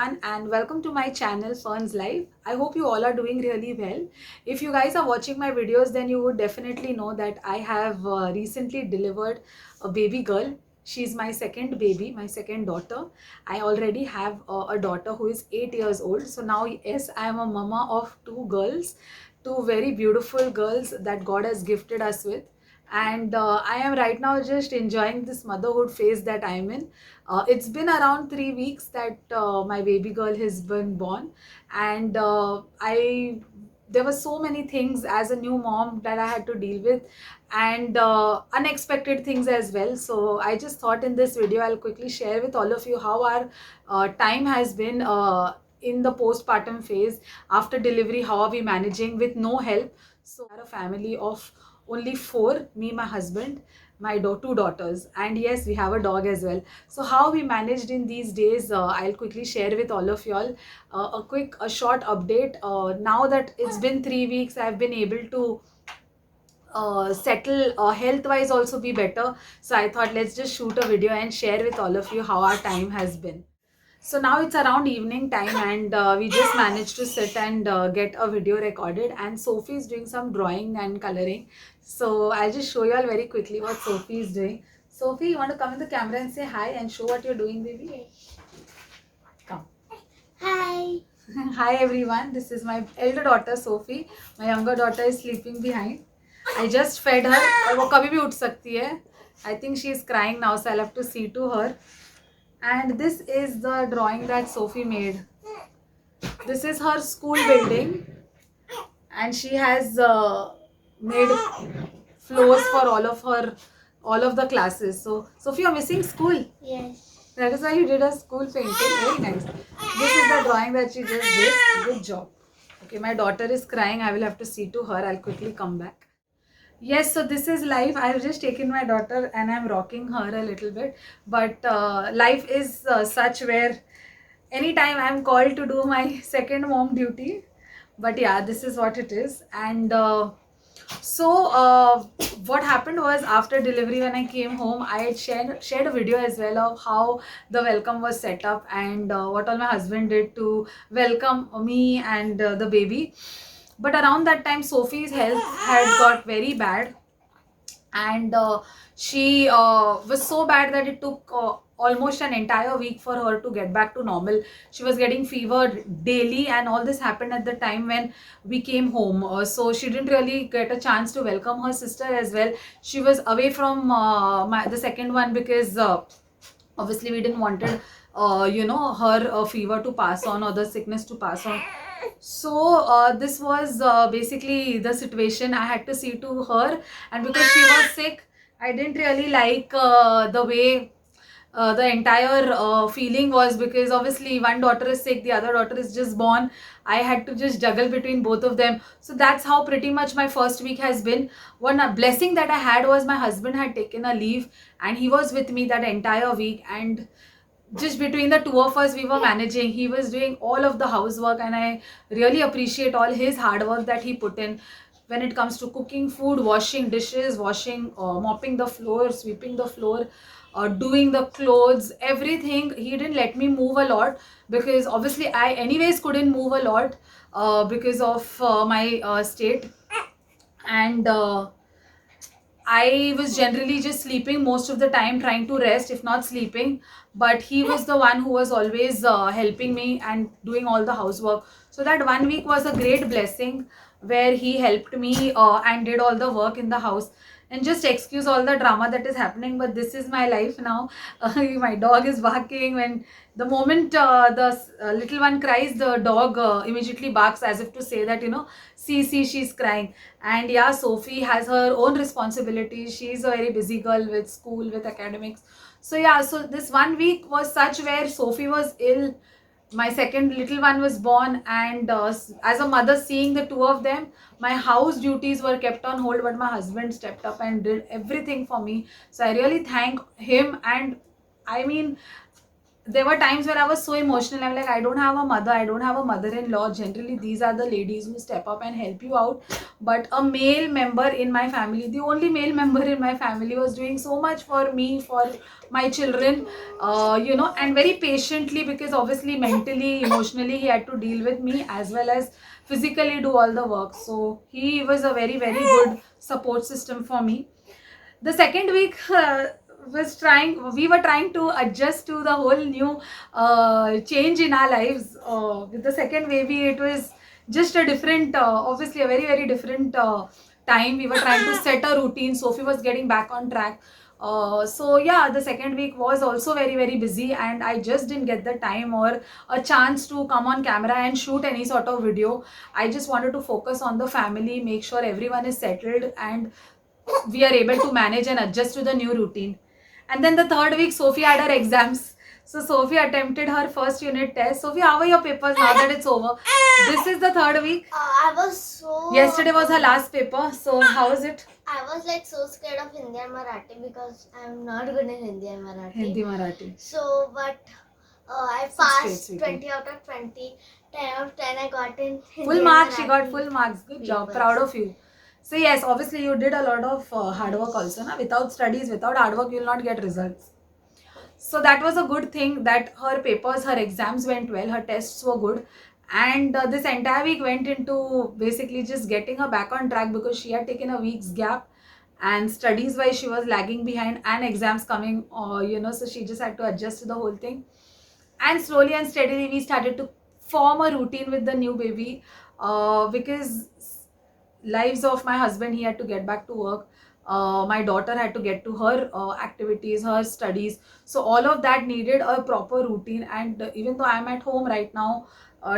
everyone and welcome to my channel Fern's Life. I hope you all are doing really well. If you guys are watching my videos, then you would definitely know that I have recently delivered a baby girl. She's my second baby, my second daughter. I already have a daughter who is 8 years old. So now, yes, I am a mama of two girls, two very beautiful girls that God has gifted us with. And I am right now just enjoying this motherhood phase that I'm in. It's been around 3 weeks that my baby girl has been born, and I there were so many things as a new mom that I had to deal with, and unexpected things as well. So I just thought in this video I'll quickly share with all of you how our time has been in the postpartum phase after delivery. How are we managing with no help? So we are a family of only four, me, my husband, my two daughters, and yes, we have a dog as well. So how we managed in these days, I'll quickly share with all of y'all. A short update. Now that it's been 3 weeks, I've been able to settle, health wise also be better. So I thought let's just shoot a video and share with all of you how our time has been. So now it's around evening time, and we just managed to sit and get a video recorded, and Sophie is doing some drawing and coloring. So I'll just show you all very quickly what Sophie is doing. Sophie, you want to come in the camera and say hi and show what you're doing, baby? Come. Hi. Hi everyone, this is my elder daughter Sophie. My younger daughter is sleeping behind. I just fed her. और वो कभी भी उठ सकती है. I think she is crying now, so I'll have to see to her. And this is the drawing that Sophie made. This is her school building, and she has made floors for all of the classes. So Sophie, you're missing school. Yes. That is why you did a school painting. Very nice. This is the drawing that she just did. Good job. Okay, my daughter is crying. I will have to see to her. I'll quickly come back. Yes, so this is life. I have just taken my daughter and I'm rocking her a little bit. But life is such where anytime I'm called to do my second mom duty. But yeah, this is what it is. And what happened was after delivery, when I came home, I had shared a video as well of how the welcome was set up, and what all my husband did to welcome me and the baby. But around that time, Sophie's health had got very bad, and she was so bad that it took almost an entire week for her to get back to normal. She was getting fever daily, and all this happened at the time when we came home. So she didn't really get a chance to welcome her sister as well. She was away from the second one because obviously we didn't wanted her fever to pass on or the sickness to pass on. So this was basically the situation. I had to see to her, and because she was sick, I didn't really like the way the entire feeling was, because obviously one daughter is sick, the other daughter is just born. I had to just juggle between both of them. So that's how pretty much my first week has been. One blessing that I had was my husband had taken a leave, and he was with me that entire week, and just between the two of us we were managing. He was doing all of the housework, and I really appreciate all his hard work that he put in when it comes to cooking food, washing dishes, mopping the floor, sweeping the floor, doing the clothes, everything. He didn't let me move a lot because obviously I anyways couldn't move a lot because of my state. And I was generally just sleeping most of the time, trying to rest, if not sleeping. But he was the one who was always helping me and doing all the housework. So that 1 week was a great blessing where he helped me and did all the work in the house. And just excuse all the drama that is happening, but this is my life now. My dog is barking. When the moment the little one cries, the dog immediately barks as if to say that, see, she's crying. And yeah, Sophie has her own responsibilities. She's a very busy girl with school, with academics. So yeah, so this 1 week was such where Sophie was ill, my second little one was born, and as a mother, seeing the two of them, my house duties were kept on hold, but my husband stepped up and did everything for me. So I really thank him. And I mean, there were times where I was so emotional. I'm like, I don't have a mother, I don't have a mother-in-law. Generally, these are the ladies who step up and help you out. But a male member in my family, the only male member in my family, was doing so much for me, for my children, and very patiently, because obviously mentally, emotionally, he had to deal with me as well as physically do all the work. So he was a very, very good support system for me. The second week we were trying to adjust to the whole new change in our lives. With the second baby, it was just a different, obviously a very, very different time. We were trying to set a routine. Sophie was getting back on track. So yeah, the second week was also very, very busy, and I just didn't get the time or a chance to come on camera and shoot any sort of video. I just wanted to focus on the family, make sure everyone is settled, and we are able to manage and adjust to the new routine. And then the third week, Sophie had her exams. So Sophie attempted her first unit test. Sophie, how are your papers now that it's over? This is the third week. I was so. Yesterday was her last paper. So how was it? I was like so scared of Hindi and Marathi because I'm not good in Hindi and Marathi. Hindi, Marathi. So, but I passed 20 out of 20. 10 out of 10 I got in Hindi. Full marks, she got full marks. Good job. Proud of you. So yes, obviously you did a lot of hard work also. Na? Without studies, without hard work, you will not get results. So that was a good thing that her papers, her exams went well, her tests were good. And this entire week went into basically just getting her back on track, because she had taken a week's gap, and studies wise she was lagging behind, and exams coming, so she just had to adjust to the whole thing. And slowly and steadily we started to form a routine with the new baby, because lives of my husband, he had to get back to work. My daughter had to get to her activities, her studies. So all of that needed a proper routine. And even though I'm at home right now,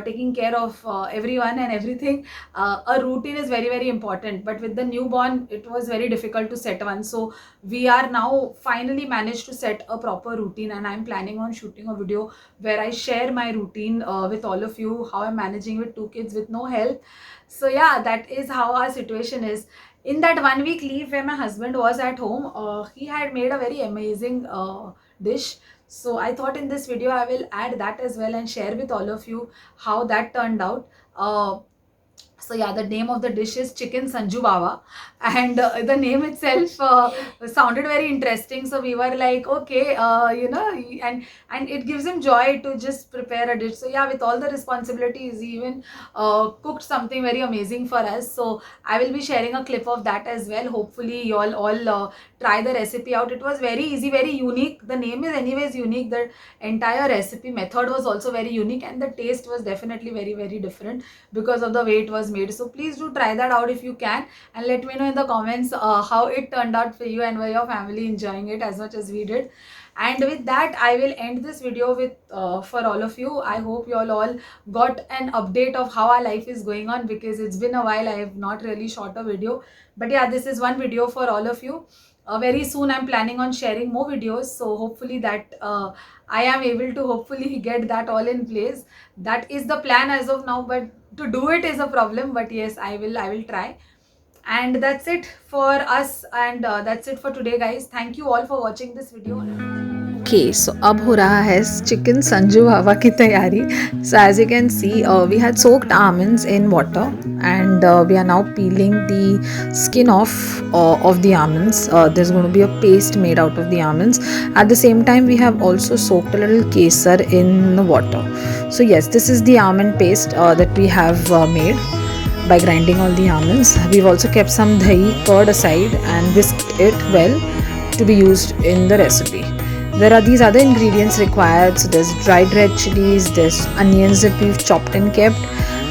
taking care of everyone and everything, a routine is very, very important. But with the newborn, it was very difficult to set one. So we are now finally managed to set a proper routine, and I'm planning on shooting a video where I share my routine with all of you, how I'm managing with 2 kids with no help. So yeah, that is how our situation is. In that 1 week leave where my husband was at home, he had made a very amazing dish. So I thought in this video I will add that as well and share with all of you how that turned out. So yeah, the name of the dish is chicken Sanju Baba, and the name itself sounded very interesting. So we were like, okay, and it gives him joy to just prepare a dish. So yeah, with all the responsibilities, he even cooked something very amazing for us. So I will be sharing a clip of that as well. Hopefully you all try the recipe out. It was very easy, very unique. The name is anyways unique. The entire recipe method was also very unique, and the taste was definitely very, very different because of the way it was made. So please do try that out if you can, and let me know in the comments how it turned out for you, and were your family enjoying it as much as we did. And with that, I will end this video with for all of you. I hope you all got an update of how our life is going on, because it's been a while I have not really shot a video. But yeah, this is one video for all of you. Very soon I'm planning on sharing more videos, so hopefully that I am able to hopefully get that all in place. That is the plan as of now, but to do it is a problem. But yes, I will try. And that's it for us, and that's it for today, guys. Thank you all for watching this video. Okay, so अब हो रहा है chicken Sanju बाबा की तैयारी. So as you can see, we had soaked almonds in water, and we are now peeling the skin off of the almonds. There's going to be a paste made out of the almonds. At the same time, we have also soaked a little kesar in the water. So yes, this is the almond paste that we have made by grinding all the almonds. We've also kept some dahi curd aside and whisked it well to be used in the recipe. There are these other ingredients required. So there's dried red chilies, there's onions that we've chopped and kept,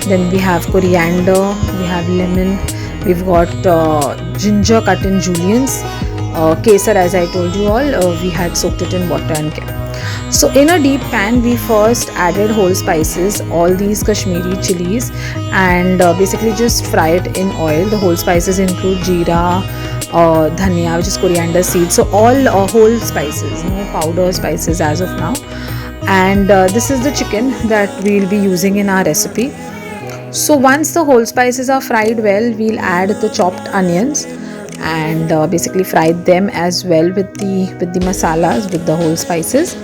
then we have coriander, we have lemon, we've got ginger cut in juliennes, kesar, as I told you all, we had soaked it in water and kept. So in a deep pan, we first added whole spices, all these Kashmiri chilies, and basically just fry it in oil. The whole spices include jeera, dhania, which is coriander seeds, so all whole spices, no powder spices as of now. And this is the chicken that we'll be using in our recipe. So once the whole spices are fried well, we'll add the chopped onions and basically fry them as well with the masalas, with the whole spices.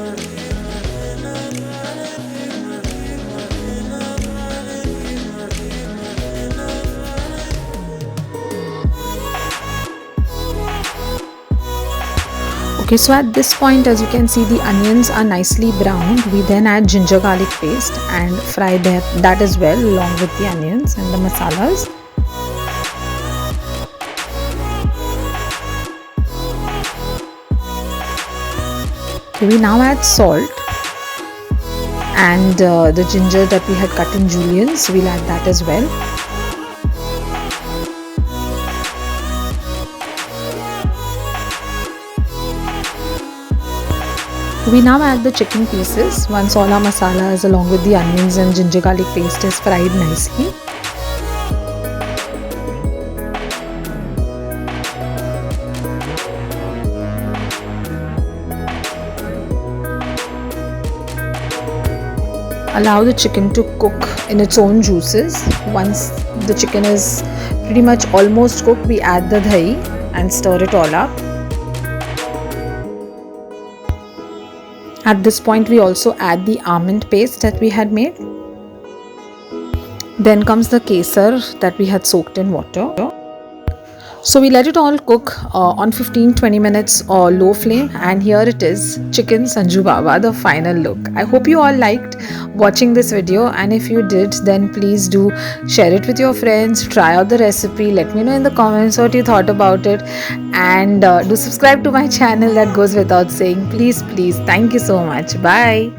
Okay, so at this point, as you can see, the onions are nicely browned. We then add ginger garlic paste and fry that as well along with the onions and the masalas. Okay, we now add salt and the ginger that we had cut in juliennes. We'll add that as well. We now add the chicken pieces once all our masalas along with the onions and ginger garlic paste is fried nicely. Allow the chicken to cook in its own juices. Once the chicken is pretty much almost cooked, we add the dahi and stir it all up. At this point, we also add the almond paste that we had made. Then comes the kesar that we had soaked in water. So we let it all cook on 15-20 minutes or low flame, and here it is, chicken Sanju Baba, the final look. I hope you all liked watching this video, and if you did, then please do share it with your friends, try out the recipe, let me know in the comments what you thought about it, and do subscribe to my channel. That goes without saying. Please, thank you so much. Bye.